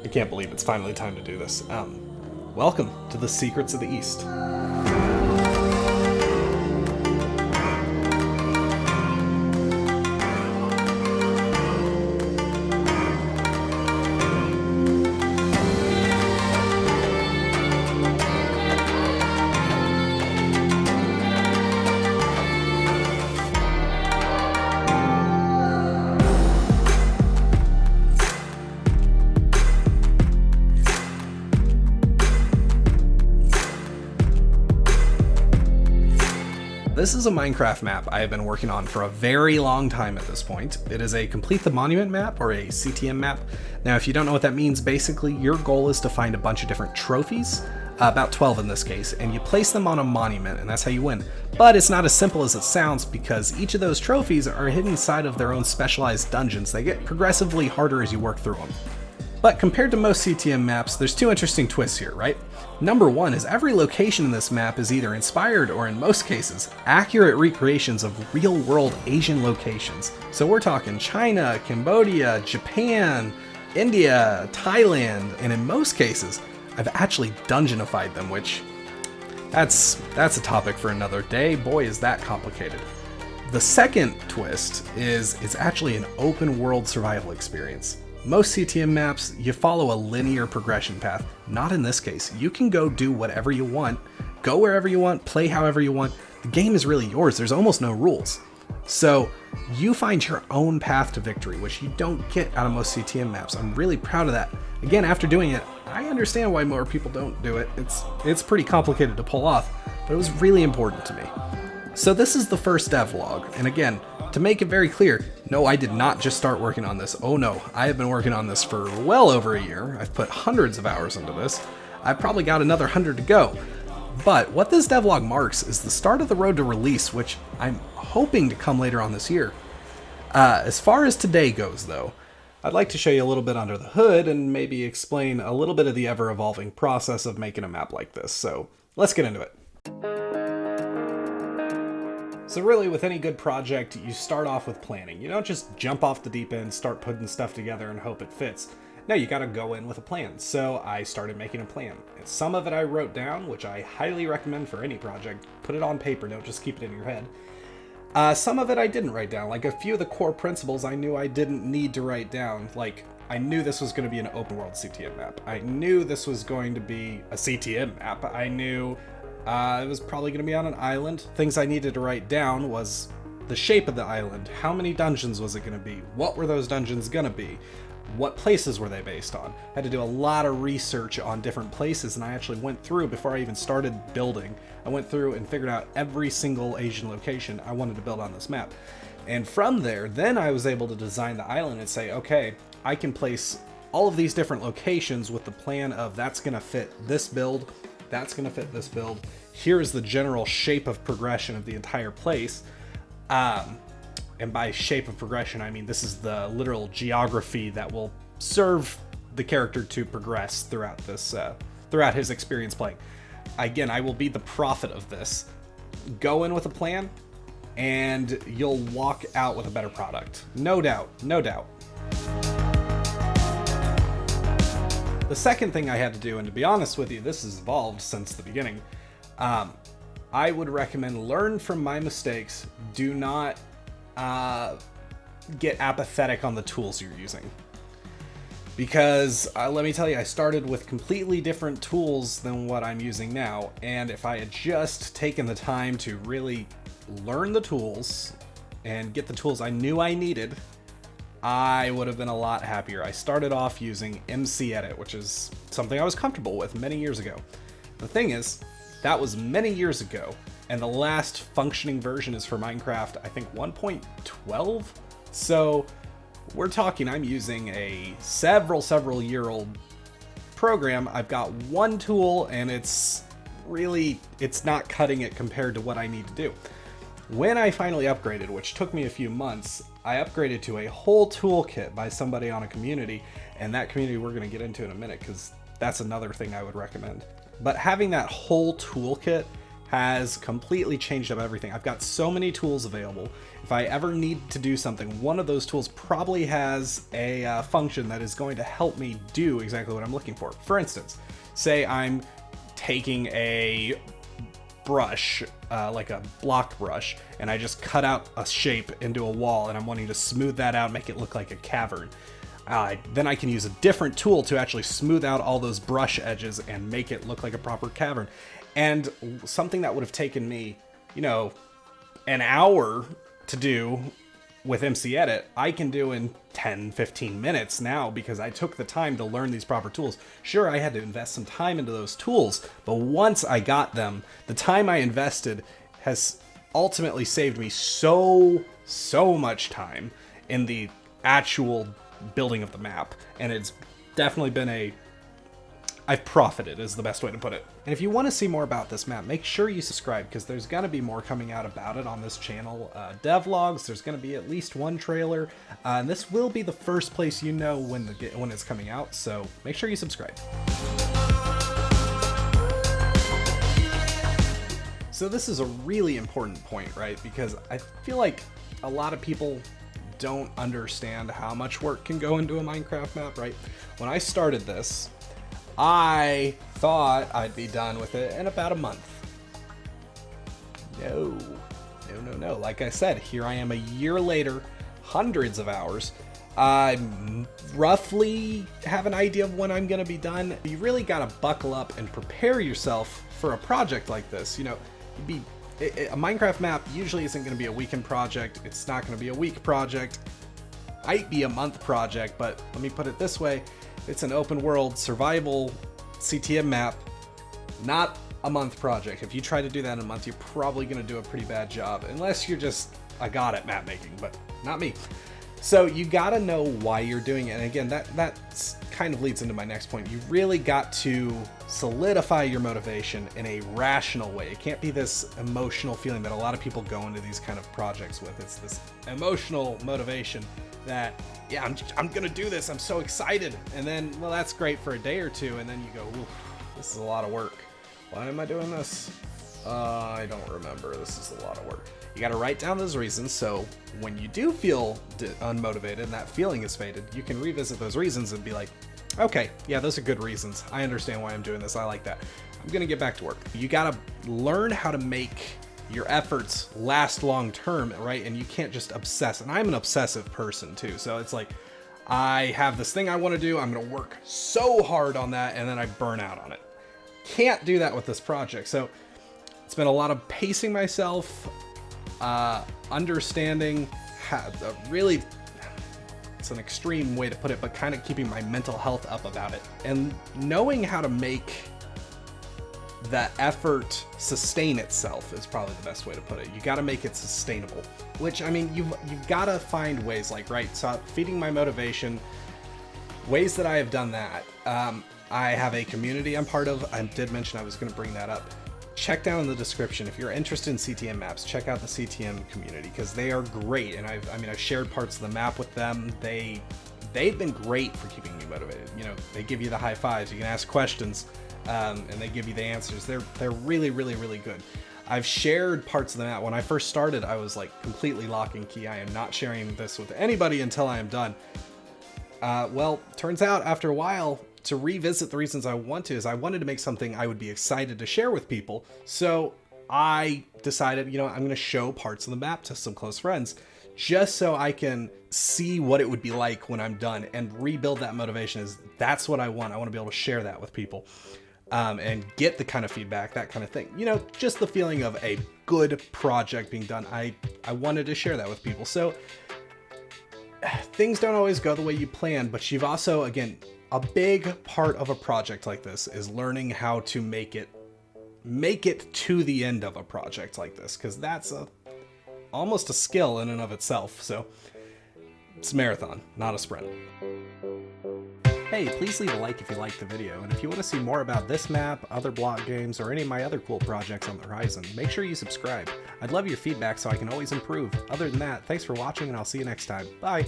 I can't believe it's finally time to do this. Welcome to the Secrets of the East. This is a Minecraft map I have been working on for a very long time at this point. It is a Complete the Monument map, or a CTM map. Now, if you don't know what that means, basically your goal is to find a bunch of different trophies, about 12 in this case, and you place them on a monument, and that's how you win. But it's not as simple as it sounds, because each of those trophies are hidden inside of their own specialized dungeons. They get progressively harder as you work through them. But compared to most CTM maps, there's two interesting twists here, right? Number one is every location in this map is either inspired or, in most cases, accurate recreations of real-world Asian locations. So we're talking China, Cambodia, Japan, India, Thailand, and in most cases, I've actually dungeonified them, which that's a topic for another day. Boy, is that complicated. The second twist is it's actually an open-world survival experience. Most CTM maps, you follow a linear progression path. Not in this case. You can go do whatever you want, go wherever you want, play however you want. The game is really yours. There's almost no rules. So you find your own path to victory, which you don't get out of most CTM maps. I'm really proud of that. Again, after doing it, I understand why more people don't do it. It's pretty complicated to pull off, but it was really important to me. So this is the first devlog, and again, to make it very clear, no, I did not just start working on this. Oh no, I have been working on this for well over a year. I've put hundreds of hours into this. I've probably got another 100 to go. But what this devlog marks is the start of the road to release, which I'm hoping to come later on this year. As far as today goes, though, I'd like to show you a little bit under the hood and maybe explain a little bit of the ever-evolving process of making a map like this. So let's get into it. So really, with any good project, you start off with planning. You don't just jump off the deep end, start putting stuff together and hope it fits. No, you gotta go in with a plan. So I started making a plan. And some of it I wrote down, which I highly recommend for any project. Put it on paper, don't just keep it in your head. Some of it I didn't write down. Like a few of the core principles I knew I didn't need to write down. Like, I knew this was gonna be an open world CTM map. I knew this was going to be a CTM map. I knew it was probably going to be on an island. Things I needed to write down was the shape of the island. How many dungeons was it going to be? What were those dungeons going to be? What places were they based on? I had to do a lot of research on different places, and I actually went through, before I even started building, I went through and figured out every single Asian location I wanted to build on this map. And from there, then I was able to design the island and say, okay, I can place all of these different locations with the plan of that's going to fit this build, that's going to fit this build. Here's the general shape of progression of the entire place. And by shape of progression, I mean this is the literal geography that will serve the character to progress throughout this, throughout his experience playing. Again, I will be the prophet of this. Go in with a plan, and you'll walk out with a better product. No doubt, no doubt. The second thing I had to do, and to be honest with you, this has evolved since the beginning, I would recommend learn from my mistakes. Do not get apathetic on the tools you're using. Because let me tell you, I started with completely different tools than what I'm using now, and if I had just taken the time to really learn the tools and get the tools I knew I needed, I would have been a lot happier. I started off using MC Edit, which is something I was comfortable with many years ago. The thing is, that was many years ago, and the last functioning version is for Minecraft, I think 1.12? So we're talking, I'm using a several year old program. I've got one tool, and it's not cutting it compared to what I need to do. When I finally upgraded, which took me a few months, I upgraded to a whole toolkit by somebody on a community, and that community we're going to get into in a minute, because that's another thing I would recommend. But having that whole toolkit has completely changed up everything. I've got so many tools available. If I ever need to do something, one of those tools probably has a function that is going to help me do exactly what I'm looking for. For instance, say I'm taking a brush, like a block brush, and I just cut out a shape into a wall, and I'm wanting to smooth that out, make it look like a cavern. Then I can use a different tool to actually smooth out all those brush edges and make it look like a proper cavern. And something that would have taken me, you know, an hour to do with MC Edit, I can do in 10, 15 minutes now because I took the time to learn these proper tools. Sure, I had to invest some time into those tools, but once I got them, the time I invested has ultimately saved me so much time in the actual building of the map. And it's definitely been I've profited is the best way to put it. And if you want to see more about this map, make sure you subscribe because there's going to be more coming out about it on this channel. Devlogs, there's going to be at least one trailer, and this will be the first place you know when it's coming out, so make sure you subscribe. So this is a really important point, right? Because I feel like a lot of people don't understand how much work can go into a Minecraft map, right? When I started this, I thought I'd be done with it in about a month. No. Like I said, here I am a year later, hundreds of hours. I roughly have an idea of when I'm going to be done. You really got to buckle up and prepare yourself for a project like this. You know, a Minecraft map usually isn't going to be a weekend project. It's not going to be a week project. Might be a month project, but let me put it this way. It's an open world survival CTM map, not a month project. If you try to do that in a month, you're probably going to do a pretty bad job, unless you're just a god at map making, but not me. So you got to know why you're doing it. And again, that kind of leads into my next point. You really got to solidify your motivation in a rational way. It can't be this emotional feeling that a lot of people go into these kind of projects with. It's this emotional motivation that, yeah, I'm gonna do this, I'm so excited, and then, well, that's great for a day or two, and then you go, oof, this is a lot of work. Why am I doing this? I don't remember. This is a lot of work. You gotta write down those reasons, so when you do feel unmotivated and that feeling is faded, you can revisit those reasons and be like, okay, yeah, those are good reasons. I understand why I'm doing this. I like that. I'm gonna get back to work. You gotta learn how to make your efforts last long term, right? And you can't just obsess. And I'm an obsessive person too. So it's like, I have this thing I want to do. I'm going to work so hard on that, and then I burn out on it. Can't do that with this project. So it's been a lot of pacing myself, understanding how really, it's an extreme way to put it, but kind of keeping my mental health up about it and knowing how to make that effort sustain itself is probably the best way to put it. You got to make it sustainable, which, I mean, you've got to find ways, like, right, so feeding my motivation, ways that I have done that. I have a community I'm part of. I did mention I was going to bring that up. Check down in the description. If you're interested in CTM maps, check out the CTM community because they are great. And I've shared parts of the map with them. They've been great for keeping me motivated. You know, they give you the high fives. You can ask questions. And they give you the answers. They're really good. I've shared parts of the map. When I first started, I was like completely lock and key. I am not sharing this with anybody until I am done. Well, turns out after a while, to revisit the reasons I wanted to make something I would be excited to share with people. So I decided, you know, I'm going to show parts of the map to some close friends just so I can see what it would be like when I'm done and rebuild that motivation. That's what I want. I want to be able to share that with people. And get the kind of feedback, that kind of thing. You know, just the feeling of a good project being done. I wanted to share that with people. So things don't always go the way you planned, but you've also, again, a big part of a project like this is learning how to make it to the end of a project like this, because that's almost a skill in and of itself. So it's a marathon, not a sprint. Hey, please leave a like if you liked the video, and if you want to see more about this map, other block games, or any of my other cool projects on the horizon, make sure you subscribe. I'd love your feedback so I can always improve. Other than that, thanks for watching, and I'll see you next time. Bye!